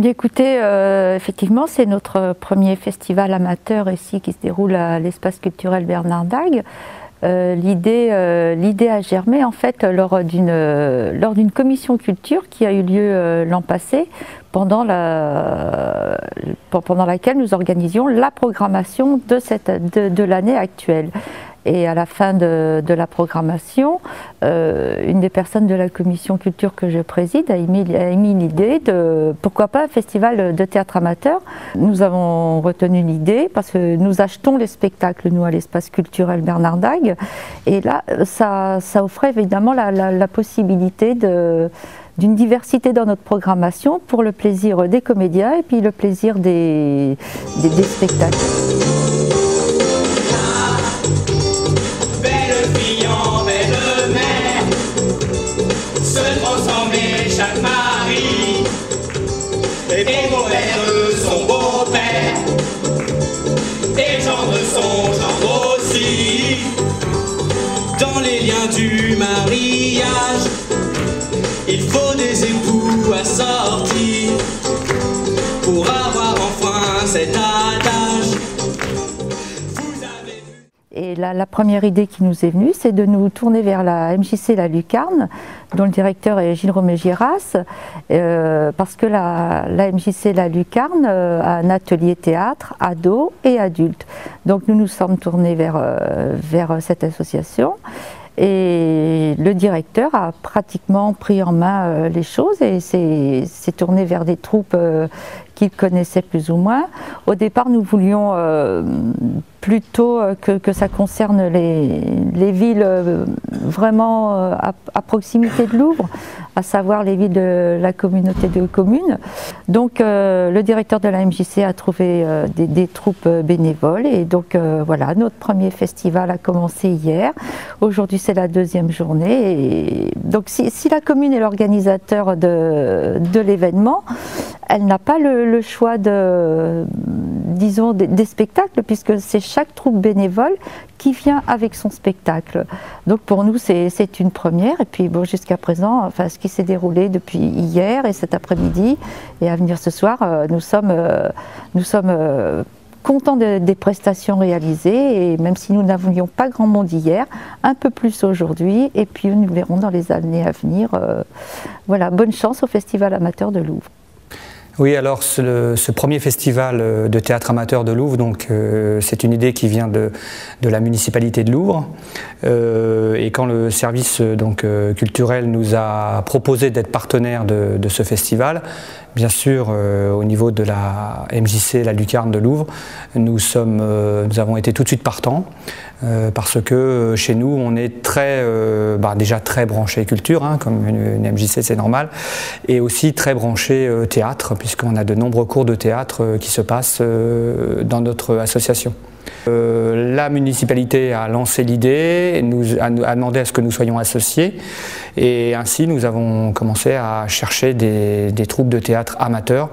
Écoutez, effectivement, c'est notre premier festival amateur ici qui se déroule à l'espace culturel Bernard Dague. L'idée a germé en fait lors d'une commission culture qui a eu lieu l'an passé, pendant laquelle nous organisions la programmation de l'année actuelle. Et à la fin de la programmation, une des personnes de la commission culture que je préside a émis l'idée de pourquoi pas un festival de théâtre amateur. Nous avons retenu l'idée parce que nous achetons les spectacles, nous, à l'espace culturel Bernard Dague. Et là, ça offrait évidemment la possibilité d'une diversité dans notre programmation pour le plaisir des comédiens et puis le plaisir des spectacles. Et beau-père de son beau-père, et gendre son gendre aussi. Dans les liens du mariage, il faut des époux assortis pour avoir enfin cet adage. Et la première idée qui nous est venue, c'est de nous tourner vers la MJC La Lucarne, dont le directeur est Gilles Romé-Giras, parce que la MJC La Lucarne a un atelier théâtre, ados et adultes. Donc nous nous sommes tournés vers cette association. Et le directeur a pratiquement pris en main les choses et s'est tourné vers des troupes qu'il connaissait plus ou moins. Au départ, nous voulions plutôt que ça concerne les villes vraiment à proximité de Louvre, à savoir les villes de la communauté de communes. Donc le directeur de la MJC a trouvé des troupes bénévoles et donc voilà, notre premier festival a commencé hier. Aujourd'hui c'est la deuxième journée. Et donc si la commune est l'organisateur de l'événement, elle n'a pas le choix disons, des spectacles, puisque c'est chaque troupe bénévole qui vient avec son spectacle. Donc pour nous c'est une première, et puis bon, jusqu'à présent, enfin, ce qui s'est déroulé depuis hier et cet après-midi et à venir ce soir, nous sommes contents des prestations réalisées, et même si nous n'avions pas grand monde hier, un peu plus aujourd'hui, et puis nous verrons dans les années à venir. Voilà, bonne chance au Festival Amateur de Louvre. Oui, alors ce premier festival de théâtre amateur de Louvre, donc c'est une idée qui vient de la municipalité de Louvre, et quand le service culturel nous a proposé d'être partenaire de ce festival, bien sûr au niveau de la MJC La Lucarne de Louvre, nous avons été tout de suite partants, parce que chez nous on est déjà très branché culture, hein, comme une MJC c'est normal, et aussi très branché théâtre, puisqu'on a de nombreux cours de théâtre qui se passent dans notre association. La municipalité a lancé l'idée, a demandé à ce que nous soyons associés, et ainsi nous avons commencé à chercher des troupes de théâtre amateurs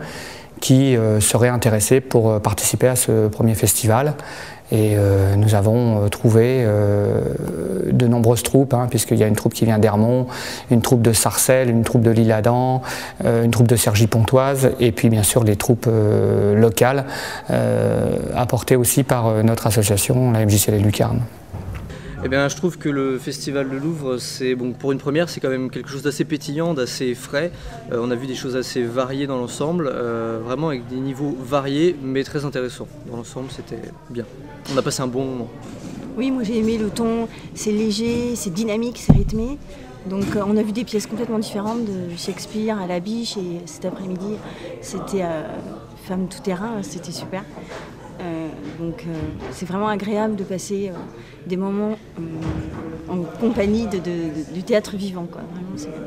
qui seraient intéressés pour participer à ce premier festival. Et nous avons trouvé de nombreuses troupes, hein, puisqu'il y a une troupe qui vient d'Hermont, une troupe de Sarcelles, une troupe de l'Isle-Adam, une troupe de Cergy-Pontoise, et puis bien sûr les troupes locales, apportées aussi par notre association, la MJC Les Lucarnes. Eh bien, je trouve que le Festival de Louvre, bon, pour une première, c'est quand même quelque chose d'assez pétillant, d'assez frais. On a vu des choses assez variées dans l'ensemble, vraiment avec des niveaux variés, mais très intéressants. Dans l'ensemble, c'était bien. On a passé un bon moment. Oui, moi j'ai aimé le ton, c'est léger, c'est dynamique, c'est rythmé. Donc on a vu des pièces complètement différentes, de Shakespeare à La Biche, et cet après-midi, c'était Femme tout-terrain, c'était super. Donc c'est vraiment agréable de passer des moments en compagnie du théâtre vivant, quoi. Vraiment,